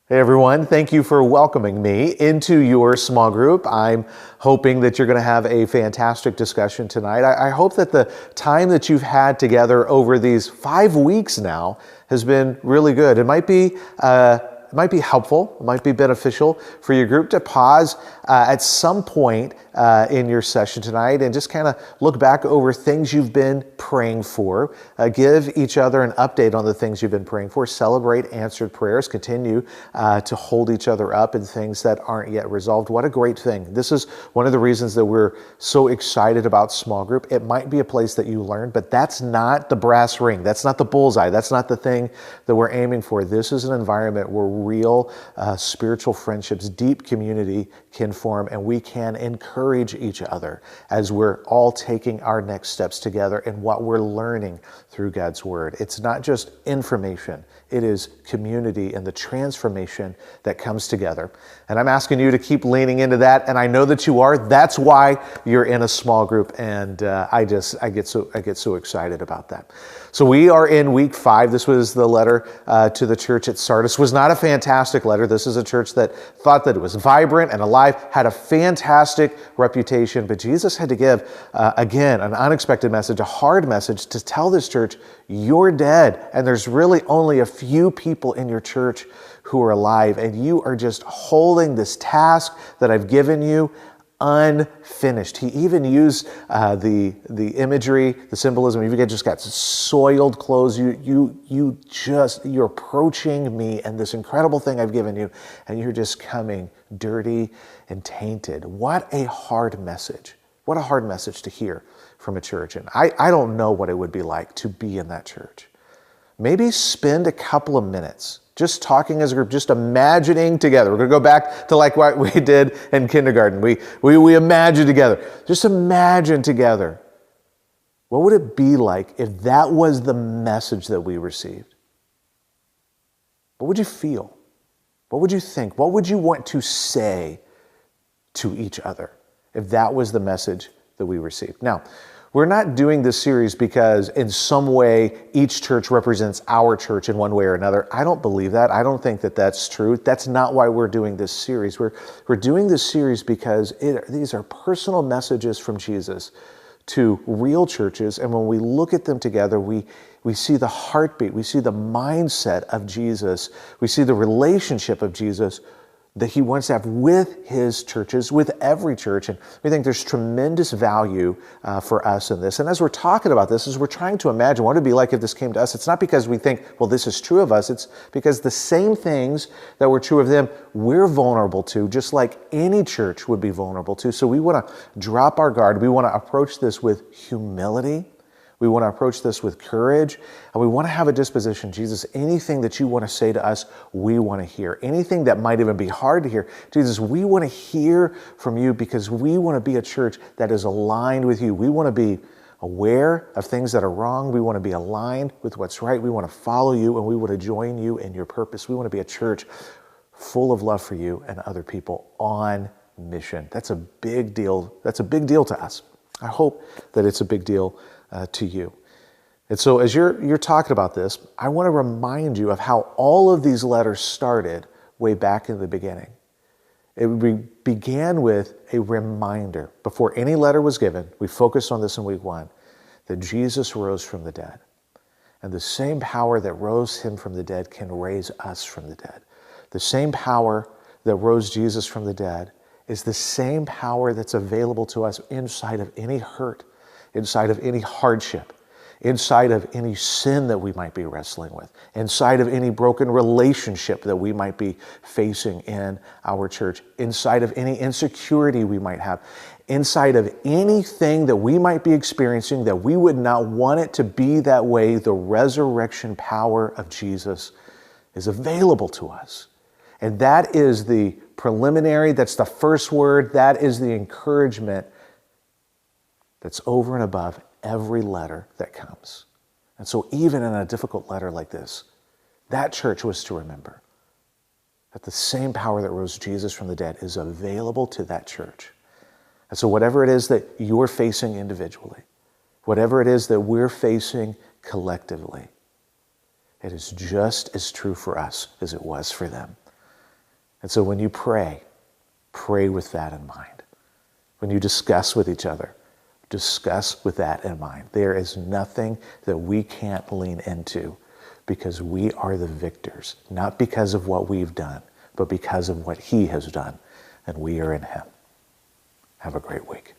Hey everyone, thank you for welcoming me into your small group. I'm hoping that you're going to have a fantastic discussion tonight. I hope that the time that you've had together over these 5 weeks now has been really good. It might be helpful, it might be beneficial for your group to pause at some point in your session tonight and just kind of look back over things you've been praying for, give each other an update on the things you've been praying for, celebrate answered prayers, continue to hold each other up in things that aren't yet resolved. What a great thing. This is one of the reasons that we're so excited about small group. It might be a place that you learn, but that's not the brass ring. That's not the bullseye. That's not the thing that we're aiming for. This is an environment where real spiritual friendships, deep community can form, and we can encourage each other as we're all taking our next steps together in what we're learning through God's Word. It's not just information. It is community and the transformation that comes together. And I'm asking you to keep leaning into that, and I know that you are. That's why you're in a small group, and I get so excited about that. So we are in week 5. This was the letter to the church at Sardis. It was not a fantastic letter. This is a church that thought that it was vibrant and alive, had a fantastic reputation, but Jesus had to give, again, an unexpected message, a hard message to tell this church, you're dead, and there's really only a few people in your church who are alive, and you are just holding this task that I've given you unfinished. He even used the imagery, the symbolism. If you just got soiled clothes, you're approaching me and this incredible thing I've given you, and you're just coming dirty and tainted. What a hard message. What a hard message to hear from a church. And I don't know what it would be like to be in that church. Maybe spend a couple of minutes just talking as a group, just imagining together. We're going to go back to like what we did in kindergarten. We imagine together. Just imagine together. What would it be like if that was the message that we received? What would you feel? What would you think? What would you want to say to each other if that was the message that we received? Now, we're not doing this series because in some way each church represents our church in one way or another. I don't believe that. I don't think that that's true. That's not why we're doing this series. We're doing this series because these are personal messages from Jesus to real churches, and when we look at them together, we see the heartbeat, we see the mindset of Jesus, we see the relationship of Jesus that he wants to have with his churches, with every church. And we think there's tremendous value for us in this. And as we're talking about this, as we're trying to imagine what it would be like if this came to us, it's not because we think, well, this is true of us. It's because the same things that were true of them, we're vulnerable to, just like any church would be vulnerable to. So we want to drop our guard. We want to approach this with humility. We want to approach this with courage, and we want to have a disposition. Jesus, anything that you want to say to us, we want to hear. Anything that might even be hard to hear, Jesus, we want to hear from you because we want to be a church that is aligned with you. We want to be aware of things that are wrong. We want to be aligned with what's right. We want to follow you, and we want to join you in your purpose. We want to be a church full of love for you and other people on mission. That's a big deal. That's a big deal to us. I hope that it's a big deal to you. And so as you're talking about this, I want to remind you of how all of these letters started way back in the beginning. It began with a reminder. Before any letter was given, we focused on this in week 1, that Jesus rose from the dead. And the same power that rose him from the dead can raise us from the dead. The same power that rose Jesus from the dead is the same power that's available to us inside of any hurt, inside of any hardship, inside of any sin that we might be wrestling with, inside of any broken relationship that we might be facing in our church, inside of any insecurity we might have, inside of anything that we might be experiencing that we would not want it to be that way, the resurrection power of Jesus is available to us. And that is the preliminary, that's the first word, that is the encouragement that's over and above every letter that comes. And so even in a difficult letter like this, that church was to remember that the same power that rose Jesus from the dead is available to that church. And so whatever it is that you're facing individually, whatever it is that we're facing collectively, it is just as true for us as it was for them. And so when you pray with that in mind. When you discuss with each other, discuss with that in mind. There is nothing that we can't lean into because we are the victors, not because of what we've done, but because of what he has done, and we are in him. Have a great week.